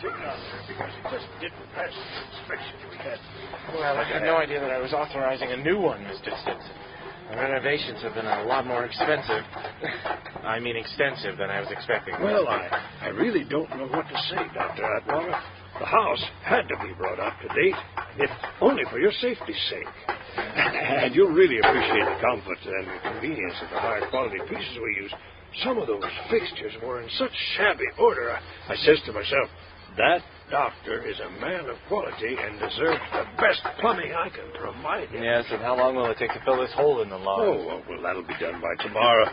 taken out there because it just didn't pass the inspection we had. Well, I had no idea that I was authorizing a new one, Mr. Stinson. The renovations have been a lot more expensive. I mean extensive than I was expecting. Well, I really don't know what to say, Dr. Atwater. The house had to be brought up to date, if only for your safety's sake. And you'll really appreciate the comfort and the convenience of the high-quality pieces we use. Some of those fixtures were in such shabby order, I says to myself, that doctor is a man of quality and deserves the best plumbing I can provide him. Yes, and how long will it take to fill this hole in the lawn? Oh, well, that'll be done by tomorrow.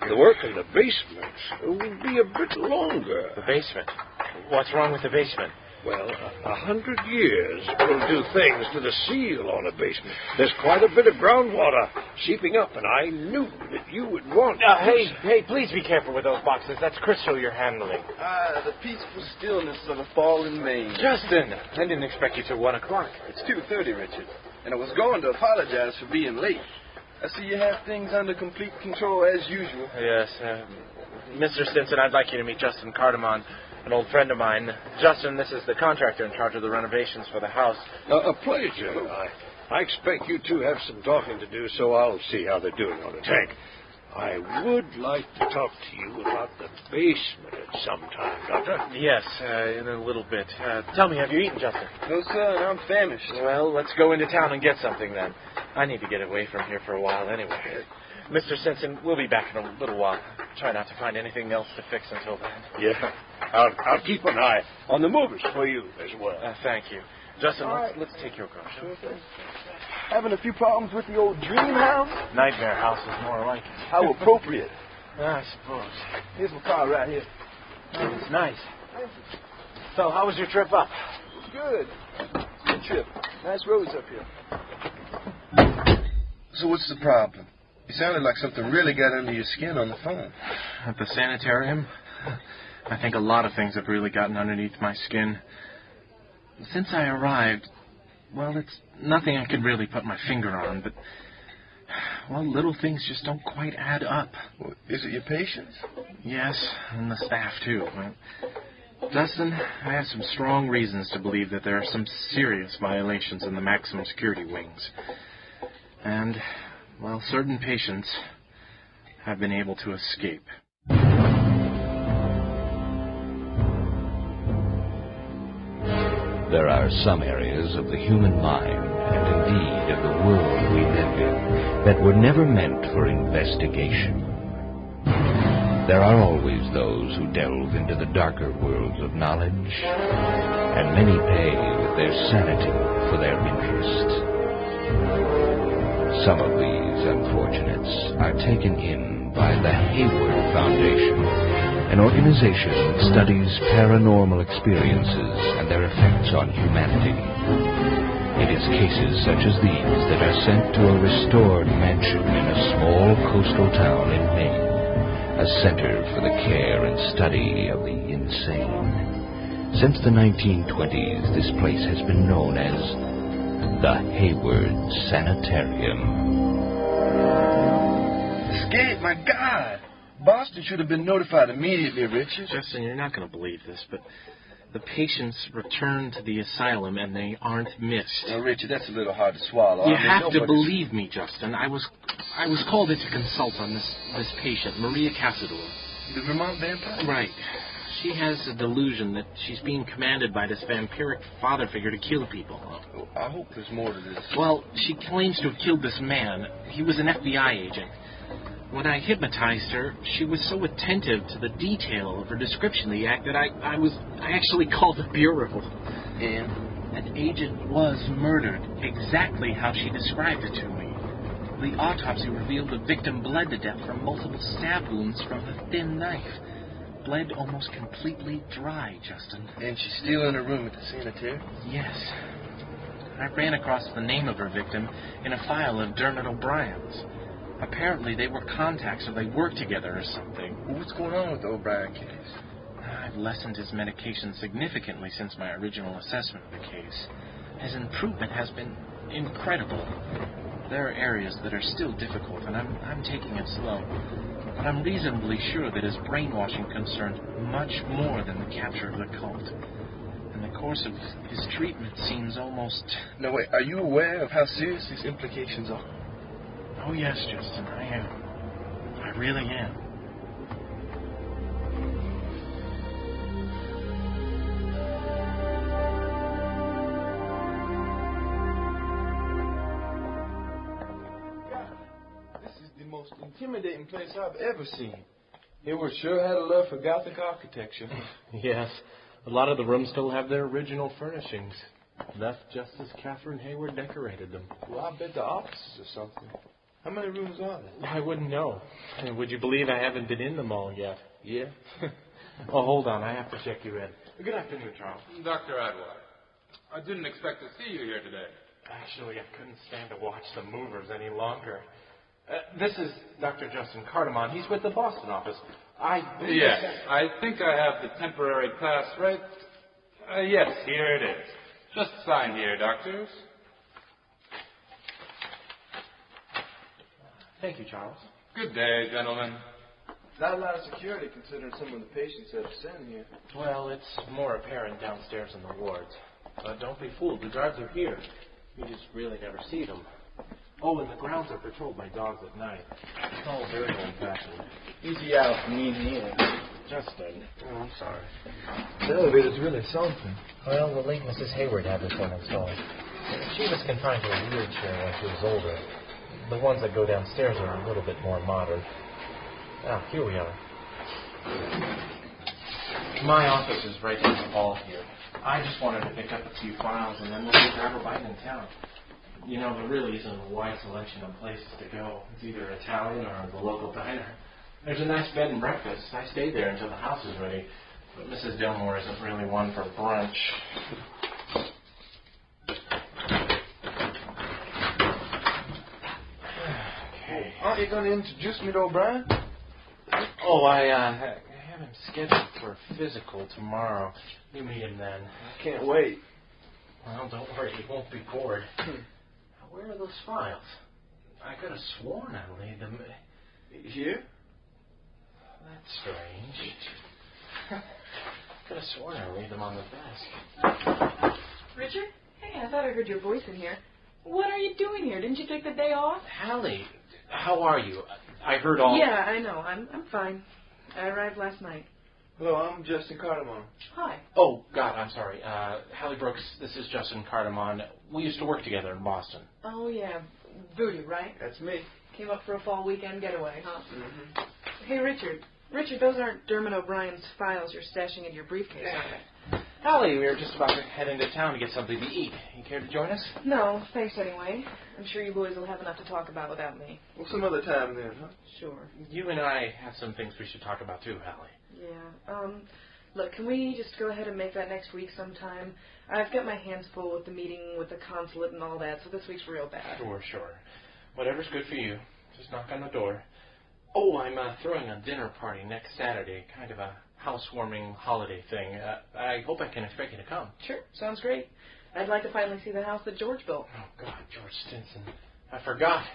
The work in the basement will be a bit longer. The basement? What's wrong with the basement? Well, 100 years will do things to the seal on a basement. There's quite a bit of groundwater seeping up, and I knew that you would want... Hey, please be careful with those boxes. That's crystal you're handling. The peaceful stillness of a fallen Maine. Justin, I didn't expect you till 1 o'clock. It's 2:30, Richard, and I was going to apologize for being late. I see you have things under complete control as usual. Yes, Mr. Stinson, I'd like you to meet Justin Cardamon, an old friend of mine. Justin, this is the contractor in charge of the renovations for the house. A pleasure. I expect you two have some talking to do, so I'll see how they're doing on the tank. I would like to talk to you about the basement at some time, Doctor. Yes, in a little bit. Tell me, have you eaten, Justin? No, sir, I'm famished. Well, let's go into town and get something then. I need to get away from here for a while anyway. Mr. Stinson, we'll be back in a little while. Try not to find anything else to fix until then. Yeah, I'll keep an eye on the movers for you as well. Thank you. Justin, let's take your car. Sure thing. Having a few problems with the old dream house? Nightmare house is more like it. How appropriate. I suppose. Here's my car right here. Oh, it's nice. So, how was your trip up? Good. Good trip. Nice roads up here. So what's the problem? You sounded like something really got under your skin on the phone. At the sanitarium? I think a lot of things have really gotten underneath my skin. Since I arrived, well, it's nothing I could really put my finger on, but, well, little things just don't quite add up. Well, is it your patients? Yes, and the staff, too. Justin, I have some strong reasons to believe that there are some serious violations in the maximum security wings. And, well, certain patients have been able to escape. There are some areas of the human mind, and indeed of the world we live in, that were never meant for investigation. There are always those who delve into the darker worlds of knowledge, and many pay with their sanity for their interests. Some of these unfortunates are taken in by the Hayward Foundation, an organization that studies paranormal experiences and their effects on humanity. It is cases such as these that are sent to a restored mansion in a small coastal town in Maine, a center for the care and study of the insane. Since the 1920s, this place has been known as the Hayward Sanitarium. Escape, my God! Boston should have been notified immediately, Richard. Justin, you're not going to believe this, but the patients returned to the asylum and they aren't missed. Now, Richard, that's a little hard to swallow. You have to believe me, Justin. I was called in to consult on this patient, Maria Casador. The Vermont vampire? Right. She has a delusion that she's being commanded by this vampiric father figure to kill people. Oh, I hope there's more to this. Well, she claims to have killed this man. He was an FBI agent. When I hypnotized her, she was so attentive to the detail of her description of the act that I actually called the bureau. And? An agent was murdered exactly how she described it to me. The autopsy revealed the victim bled to death from multiple stab wounds from a thin knife. Bled almost completely dry, Justin. And she's still in her room at the sanitarium? Yes. I ran across the name of her victim in a file of Dermot O'Brien's. Apparently they were contacts or they worked together or something. Well, what's going on with the O'Brien case? I've lessened his medication significantly since my original assessment of the case. His improvement has been incredible. There are areas that are still difficult, and I'm taking it slow. But I'm reasonably sure that his brainwashing concerned much more than the capture of the cult. and the course of his treatment seems almost... Now, wait, are you aware of how serious these implications are? Oh, yes, Justin, I am. I really am. This is the most intimidating place I've ever seen. Hayward sure had a love for Gothic architecture. Yes, a lot of the rooms still have their original furnishings, left just as Catherine Hayward decorated them. Well, I bet the offices or something. How many rooms are there? I wouldn't know. And would you believe I haven't been in them all yet? Yeah. Oh, hold on. I have to check you in. Good afternoon, Charles. Dr. Atwater, I didn't expect to see you here today. Actually, I couldn't stand to watch the movers any longer. This is Dr. Justin Cardamon. He's with the Boston office. Yes, I think I have the temporary class right. Yes, here it is. Just sign here, doctors. Thank you, Charles. Good day, gentlemen. Not a lot of security considering some of the patients that are sent here. Well, it's more apparent downstairs in the wards. But don't be fooled. The guards are here. You just really never see them. Oh, and the grounds are patrolled by dogs at night. It's all very old-fashioned. Easy out from me in here. Justin. Oh, I'm sorry. The elevator's really something. Well, the late Mrs. Hayward had this one installed. She was confined to a wheelchair when she was older. The ones that go downstairs are a little bit more modern. Ah, here we are. My office is right down the hall here. I just wanted to pick up a few files and then we'll go grab a bite in town. You know, there really isn't a wide selection of places to go. It's either Italian or the local diner. There's a nice bed and breakfast. I stayed there until the house is ready. But Mrs. Delmore isn't really one for brunch. Okay. Aren't you going to introduce me to O'Brien? Oh, I have him scheduled for a physical tomorrow. You meet him then. I can't wait. Well, don't worry. You won't be bored. Where are those files? I could have sworn I laid them... Here? That's strange. Could have sworn I laid them on the desk. Richard? Hey, I thought I heard your voice in here. What are you doing here? Didn't you take the day off? Hallie, how are you? I heard all... Yeah, I know. I'm fine. I arrived last night. Hello, I'm Justin Cardamon. Hi. Oh, God, I'm sorry. Hallie Brooks, this is Justin Cardamon. We used to work together in Boston. Oh, yeah. Voodoo, right? That's me. Came up for a fall weekend getaway, huh? Mm-hmm. Hey, Richard. Richard, those aren't Dermot O'Brien's files you're stashing in your briefcase, are they? Hallie, we were just about to head into town to get something to eat. You care to join us? No, thanks anyway. I'm sure you boys will have enough to talk about without me. Well, some other time then, huh? Sure. You and I have some things we should talk about too, Hallie. Yeah. Look, can we just go ahead and make that next week sometime? I've got my hands full with the meeting with the consulate and all that, so this week's real bad. Sure. Whatever's good for you. Just knock on the door. Oh, I'm throwing a dinner party next Saturday, kind of a housewarming holiday thing. I hope I can expect you to come. Sure, sounds great. I'd like to finally see the house that George built. Oh, God, George Stinson. I forgot.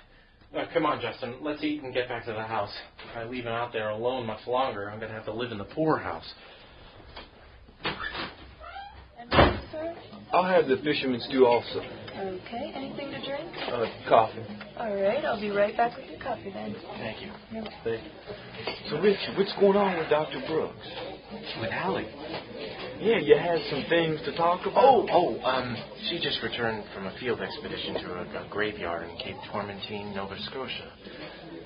Come on, Justin. Let's eat and get back to the house. If I leave him out there alone much longer, I'm going to have to live in the poorhouse. And what, sir? I'll have the fisherman's stew also. Okay. Anything to drink? Coffee. All right. I'll be right back with your coffee then. Thank you. Thank you. So, Richard, what's going on with Dr. Brooks? With Hallie. Yeah, you had some things to talk about? She just returned from a field expedition to a graveyard in Cape Tormentine, Nova Scotia.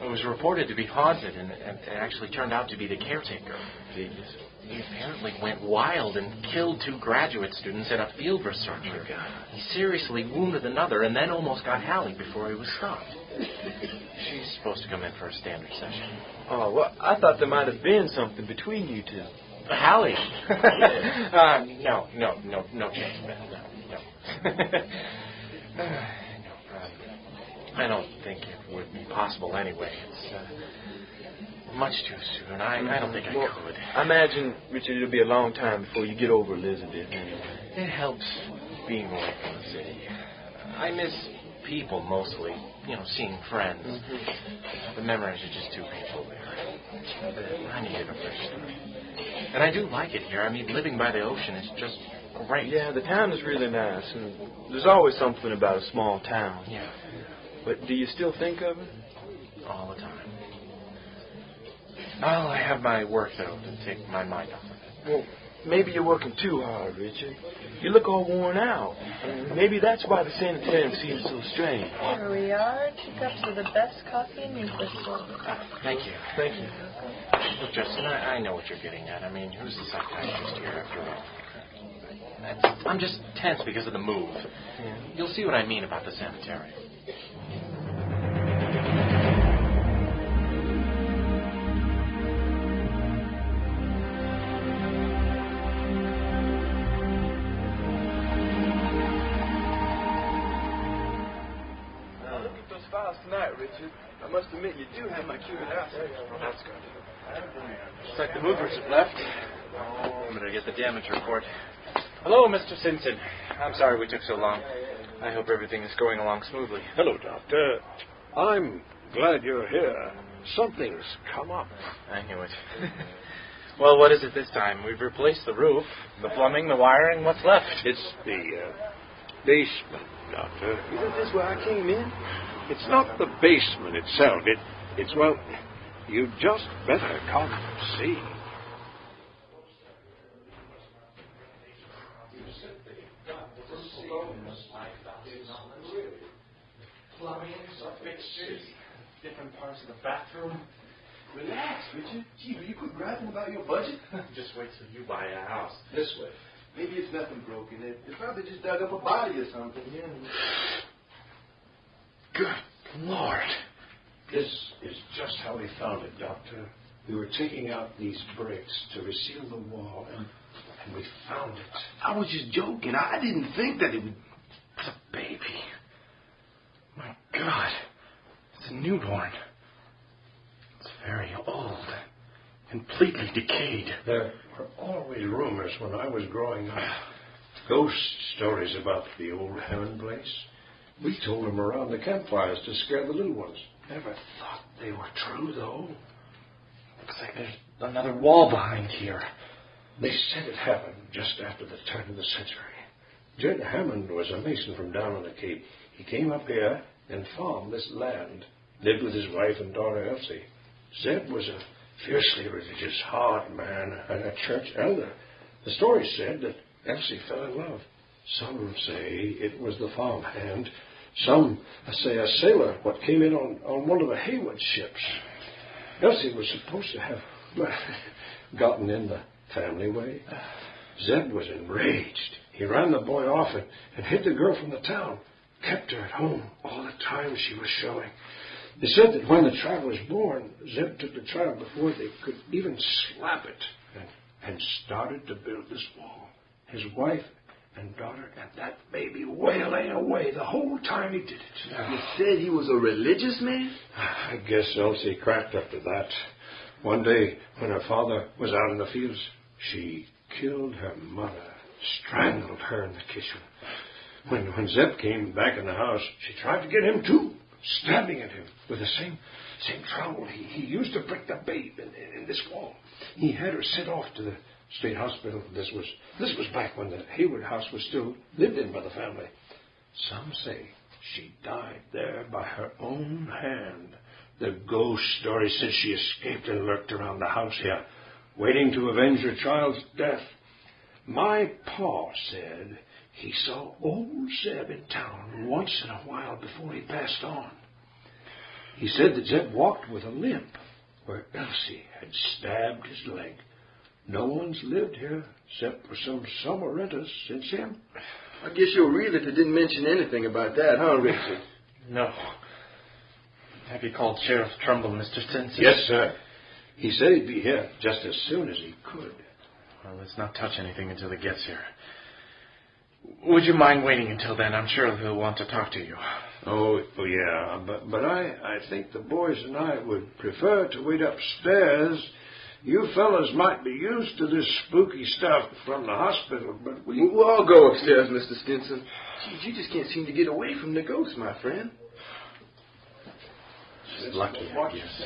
It was reported to be haunted, and it actually turned out to be the caretaker. He apparently went wild and killed 2 graduate students at a field research. Oh, God. He seriously wounded another and then almost got Hallie before he was stopped. She's supposed to come in for a standard session. Oh, well, I thought there might have been something between you two. Hallie? No chance, man. No. I don't think it would be possible anyway. It's much too soon. I don't think I could. I imagine, Richard, it'll be a long time before you get over Elizabeth anyway. It helps being away from the city. I miss people mostly, seeing friends. Mm-hmm. The memories are just too painful there. I needed a fresh start. And I do like it here. I mean, living by the ocean is just great. Yeah, the town is really nice, and there's always something about a small town. Yeah. But do you still think of it? All the time. Well, I have my work, though, to take my mind off of it. Well, maybe you're working too hard, Richard. You look all worn out. Maybe that's why the sanitarium seems so strange. Here we are. 2 cups of the best coffee in Newcastle. Thank you. Thank you. Look, Justin, I know what you're getting at. I mean, who's the psychiatrist here, after all? I'm just tense because of the move. Yeah. You'll see what I mean about the sanitarium. Look at those files tonight, Richard. I must admit, you do have my curiosity. Well, that's good. Looks like the movers have left. I'm going to get the damage report. Hello, Mr. Simpson. I'm sorry we took so long. I hope everything is going along smoothly. Hello, Doctor. I'm glad you're here. Something's come up. I knew it. Well, what is it this time? We've replaced the roof, the plumbing, the wiring. What's left? It's the basement, Doctor. Isn't this where I came in? It's not the basement itself. It's, well, you just better come see. Plumbing, fixtures, different parts of the bathroom. Relax, Richard. Gee, will you quit griping about your budget? Just wait till you buy a house. This way. Maybe it's nothing broken. They probably just dug up a body or something. Yeah. Good Lord. This is just how we found it, Doctor. We were taking out these bricks to reseal the wall, and we found it. I was just joking. I didn't think that it would... It's a baby. My God. It's a newborn. It's very old. Completely decayed. There were always rumors when I was growing up. Ghost stories about the old Hammond place. We told them around the campfires to scare the little ones. Never thought they were true, though. Looks like there's another wall behind here. They said it happened just after the turn of the century. Jed Hammond was a mason from down on the Cape. He came up here and farmed this land. Lived with his wife and daughter, Elsie. Zeb was a fiercely religious, hard man and a church elder. The story said that Elsie fell in love. Some say it was the farmhand. Some say a sailor what came in on one of the Hayward ships. Elsie was supposed to have gotten in the family way. Zeb was enraged. He ran the boy off and hid the girl from the town. Kept her at home all the time she was showing. They said that when the child was born, Zeb took the child before they could even slap it and started to build this wall. His wife and daughter and that baby wailing away the whole time he did it. You said he was a religious man? I guess Elsie cracked up to that. One day, when her father was out in the fields, she killed her mother, strangled her in the kitchen. When Zeb came back in the house, she tried to get him too, stabbing at him with the same trowel he used to break the babe in this wall. He had her sent off to the state hospital. This was back when the Hayward house was still lived in by the family. Some say she died there by her own hand. The ghost story says she escaped and lurked around the house here, waiting to avenge her child's death. My pa said he saw old Zeb in town once in a while before he passed on. He said that Zeb walked with a limp where Elsie had stabbed his leg. No one's lived here except for some summer renters since him. I guess your realtor didn't mention anything about that, huh, Richard? No. Have you called Sheriff Trumbull, Mr. Simpson? Yes, sir. He said he'd be here just as soon as he could. Well, let's not touch anything until he gets here. Would you mind waiting until then? I'm sure he'll want to talk to you. Oh yeah, but I think the boys and I would prefer to wait upstairs. You fellas might be used to this spooky stuff from the hospital, but We'll all go upstairs, Mr. Stinson. Geez, you just can't seem to get away from the ghost, my friend. She's lucky, I guess.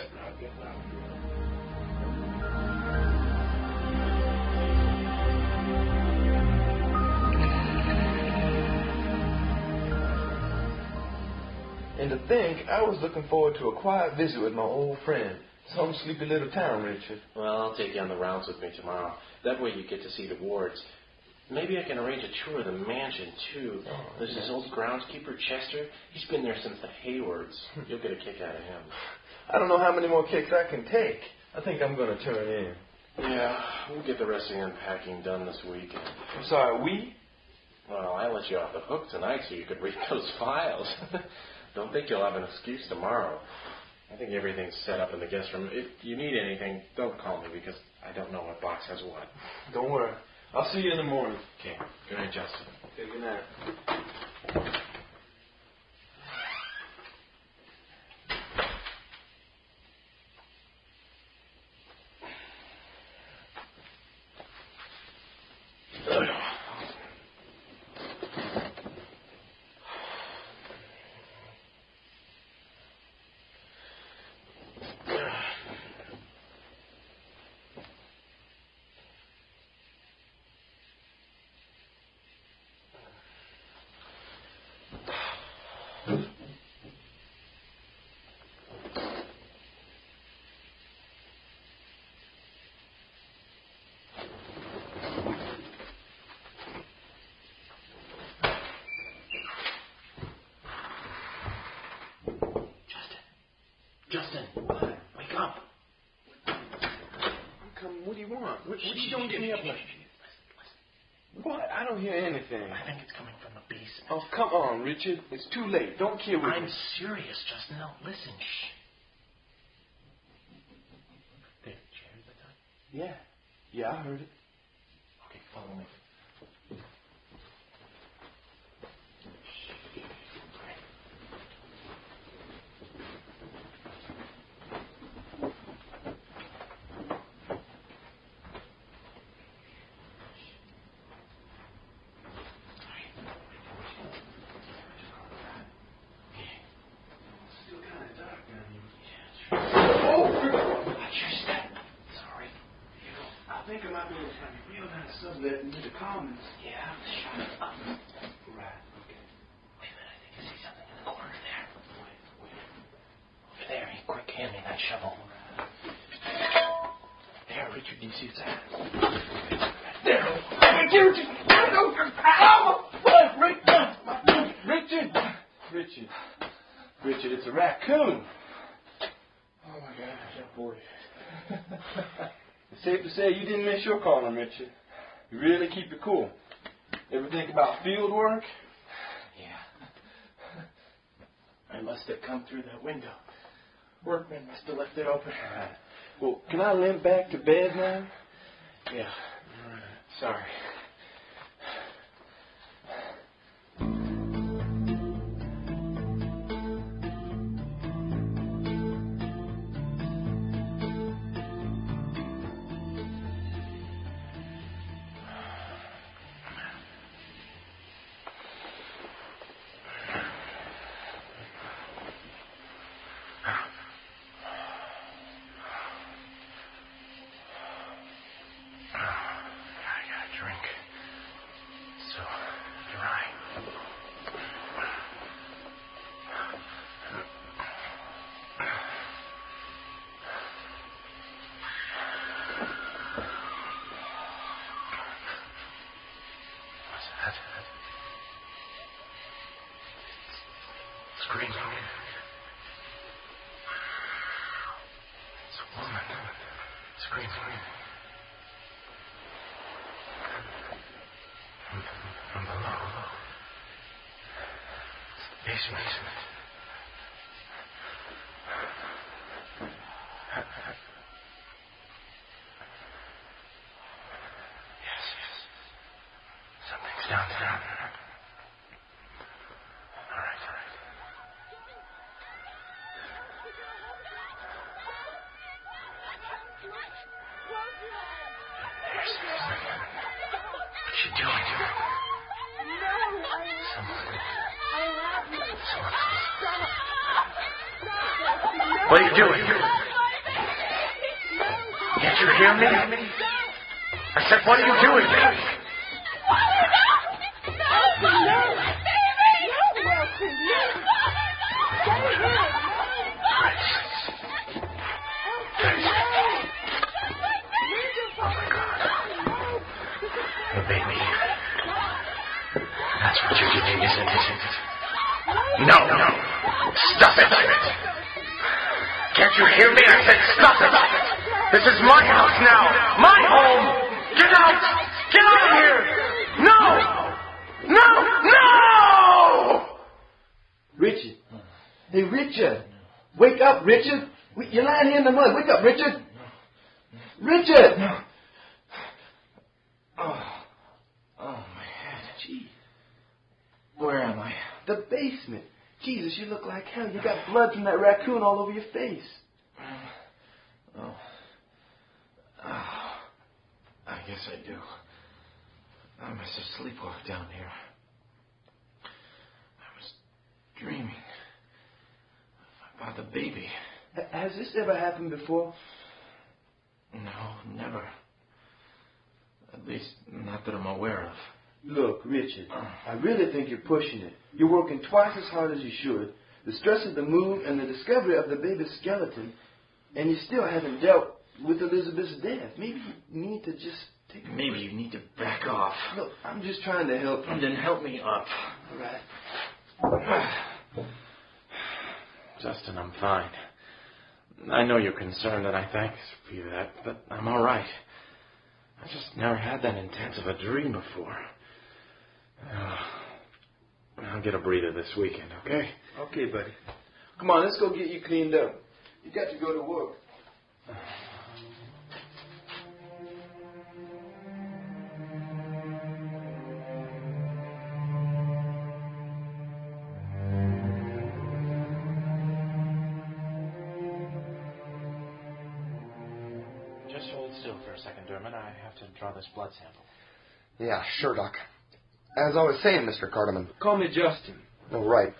And to think, I was looking forward to a quiet visit with my old friend. Some sleepy little town, Richard. Well, I'll take you on the rounds with me tomorrow. That way you get to see the wards. Maybe I can arrange a tour of the mansion, too. There's this old groundskeeper, Chester. He's been there since the Haywards. You'll get a kick out of him. I don't know how many more kicks I can take. I think I'm going to turn in. Yeah, we'll get the rest of the unpacking done this week. I'm sorry, we? Well, I let you off the hook tonight so you could read those files. Don't think you'll have an excuse tomorrow. I think everything's set up in the guest room. If you need anything, don't call me because I don't know what box has what. Don't worry. I'll see you in the morning. Okay. Good night, Justin. Okay, good night. Justin, wake up. I'm coming. What do you want? What are you doing getting me up like? What? I don't hear anything. I think it's coming from the basement. Oh, come on, Richard. It's too late. Don't kid with me. I'm serious, Justin. Now, listen. Shh. There, did you hear that time? Yeah. Yeah, I heard it. Okay, follow me. Richard, it's a raccoon. Oh, my God. That boy. It's safe to say you didn't miss your calling, Richard. You really keep it cool. Ever think about field work? Yeah. I must have come through that window. Workmen must have left it open. All right. Well, can I limp back to bed now? Yeah. All right. Sorry. Screaming. It's a woman screaming. From below. It's the basement. Yes. Something's down there. All right. What's she doing? What are you doing? Can't you hear me? I said, what are you doing? The baby. That's what you're doing, isn't it? No. Stop it. Can't you hear me? I said stop it. This is my house now. My home. Get out. Get out of here. No. Richard. Hey, Richard. Wake up, Richard. You're lying here in the mud. Wake up, Richard. Richard. Oh, my head. Gee. Where am I? The basement. Jesus, you look like hell. You got blood from that raccoon all over your face. I guess I do. I must have sleepwalked down here. I was dreaming about the baby. Has this ever happened before? No, never. At least, not that I'm aware of. Look, Richard, I really think you're pushing it. You're working twice as hard as you should. The stress of the move and the discovery of the baby's skeleton, and you still haven't dealt with Elizabeth's death. Maybe you need to just take a break. Maybe you need to back off. Look, I'm just trying to help you. Then help me up. All right. Justin, I'm fine. I know you're concerned, and I thank you for that, but I'm all right. I just never had that intense of a dream before. I'll get a breather this weekend, okay? Okay, buddy. Come on, let's go get you cleaned up. You got to go to work. Just hold still for a second, Dermot. I have to draw this blood sample. Yeah, sure, Doc. As I was saying, Mr. Carterman. Call me Justin. Oh, right.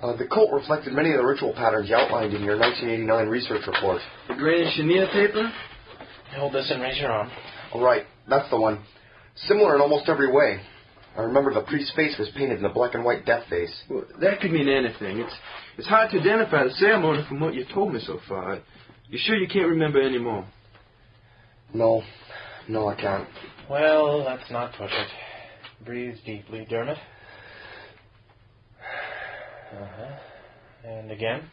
The cult reflected many of the ritual patterns you outlined in your 1989 research report. The grain chenille paper? Hold this and raise your arm. Oh, right. That's the one. Similar in almost every way. I remember the priest's face was painted in the black and white death face. Well, that could mean anything. It's hard to identify the ceremony from what you've told me so far. You sure you can't remember any more? No, I can't. Well, let's not push it. Breathe deeply, Dermot. And again.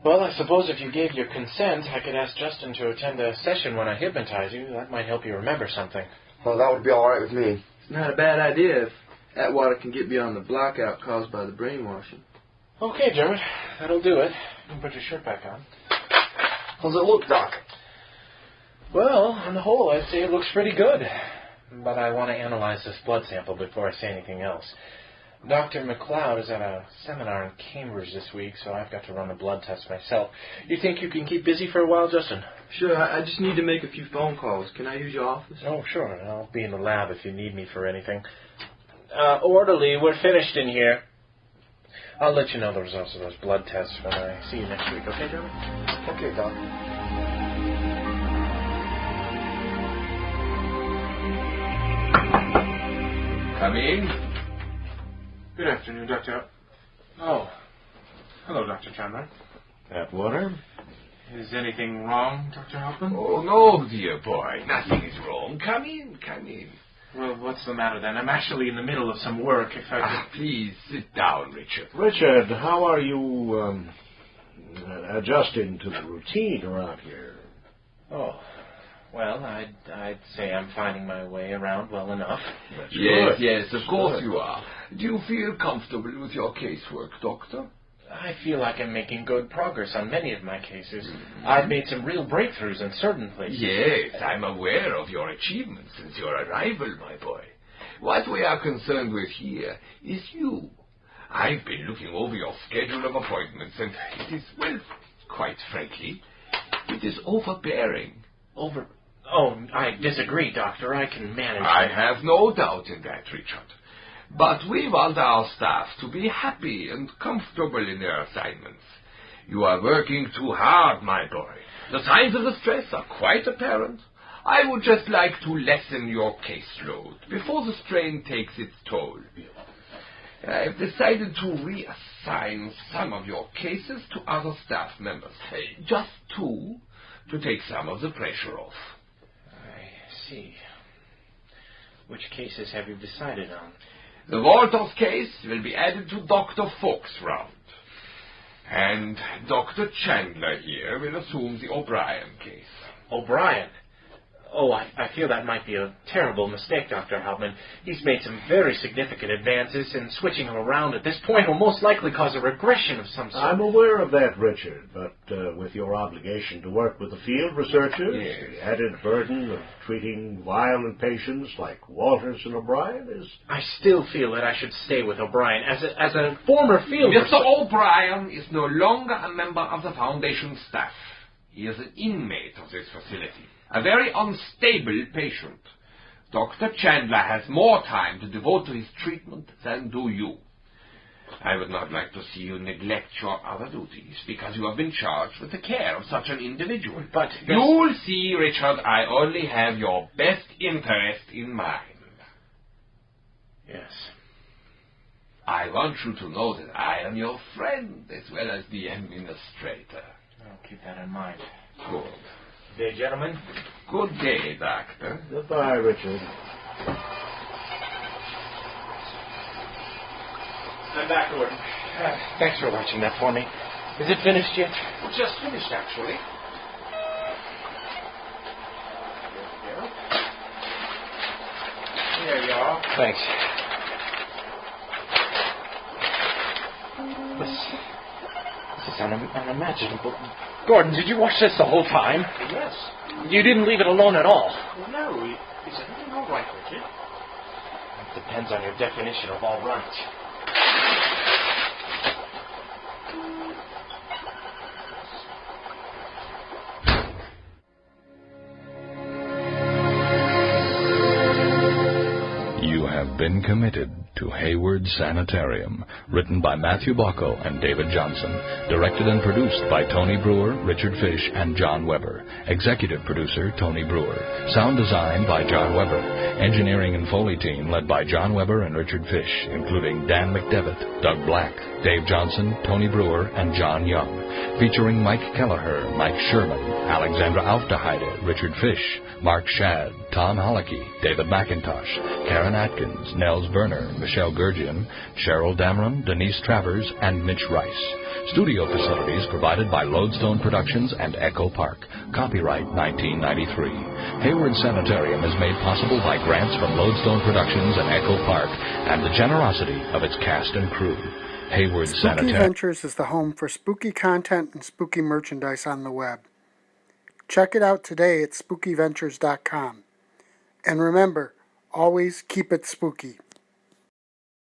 Well, I suppose if you gave your consent, I could ask Justin to attend a session when I hypnotize you. That might help you remember something. Well, that would be all right with me. It's not a bad idea if Atwater can get beyond the blackout caused by the brainwashing. Okay, Dermot. That'll do it. You can put your shirt back on. How's it look, Doc? Well, on the whole, I'd say it looks pretty good. But I want to analyze this blood sample before I say anything else. Dr. McLeod is at a seminar in Cambridge this week, so I've got to run a blood test myself. You think you can keep busy for a while, Justin? Sure, I just need to make a few phone calls. Can I use your office? Oh, sure. I'll be in the lab if you need me for anything. Orderly, we're finished in here. I'll let you know the results of those blood tests when I see you next week, okay, Dermot? Okay, Doc. Come in. Good afternoon, Doctor. Oh. Hello, Dr. Chandler. Atwater? Is anything wrong, Dr. Halpin? Oh, no, dear boy. Nothing is wrong. Come in. Well, what's the matter then? I'm actually in the middle of some work. If I could... Please sit down, Richard. Richard, how are you adjusting to the routine around here? Oh, well, I'd say I'm finding my way around well enough. That's Yes, good. yes, of course Good. you are. Do you feel comfortable with your casework, Doctor? I feel like I'm making good progress on many of my cases. I've made some real breakthroughs in certain places. Yes, I'm aware of your achievements since your arrival, my boy. What we are concerned with here is you. I've been looking over your schedule of appointments, and it is, well, quite frankly, it is overbearing. Oh, I disagree, Doctor. I can manage. I have no doubt in that, Richard. But we want our staff to be happy and comfortable in their assignments. You are working too hard, my boy. The signs of the stress are quite apparent. I would just like to lessen your caseload before the strain takes its toll. I've decided to reassign some of your cases to other staff members. Just 2, to take some of the pressure off. I see. Which cases have you decided on? The Walters case will be added to Dr. Fox's round. And Dr. Chandler here will assume the O'Brien case. O'Brien? Oh, I feel that might be a terrible mistake, Dr. Hauptmann. He's made some very significant advances, and switching him around at this point will most likely cause a regression of some sort. I'm aware of that, Richard, but with your obligation to work with the field researchers, the added burden of treating violent patients like Walters and O'Brien is... I still feel that I should stay with O'Brien. As a former field Mr. O'Brien is no longer a member of the Foundation staff. He is an inmate of this facility. A very unstable patient. Dr. Chandler has more time to devote to his treatment than do you. I would not like to see you neglect your other duties because you have been charged with the care of such an individual. But you'll see, Richard, I only have your best interest in mind. Yes. I want you to know that I am your friend as well as the administrator. I'll keep that in mind. Good. Good day, gentlemen. Good day, Doctor. Goodbye, Richard. I'm back, Gordon. Thanks for watching that for me. Is it finished yet? Just finished, actually. There you are. Thanks. This is unimaginable. Gordon, did you watch this the whole time? Yes. You didn't leave it alone at all. No. Is everything all right, Richard? It depends on your definition of all right. You have been committed to Hayward Sanitarium, written by Matthew Bocco and David Johnson, directed and produced by Tony Brewer, Richard Fish, and John Weber, executive producer Tony Brewer, sound design by John Weber, engineering and Foley team led by John Weber and Richard Fish, including Dan McDevitt, Doug Black, Dave Johnson, Tony Brewer, and John Young, featuring Mike Kelleher, Mike Sherman, Alexandra Aufderheide, Richard Fish, Mark Shadd, Tom Holicky, David McIntosh, Karen Atkins, Nels Berner, Michelle Gurgian, Cheryl Dameron, Denise Travers, and Mitch Rice. Studio facilities provided by Lodestone Productions and Echo Park. Copyright 1993. Hayward Sanitarium is made possible by grants from Lodestone Productions and Echo Park and the generosity of its cast and crew. Hayward Spooky Sanitarium Ventures is the home for spooky content and spooky merchandise on the web. Check it out today at spookyventures.com. And remember, always keep it spooky.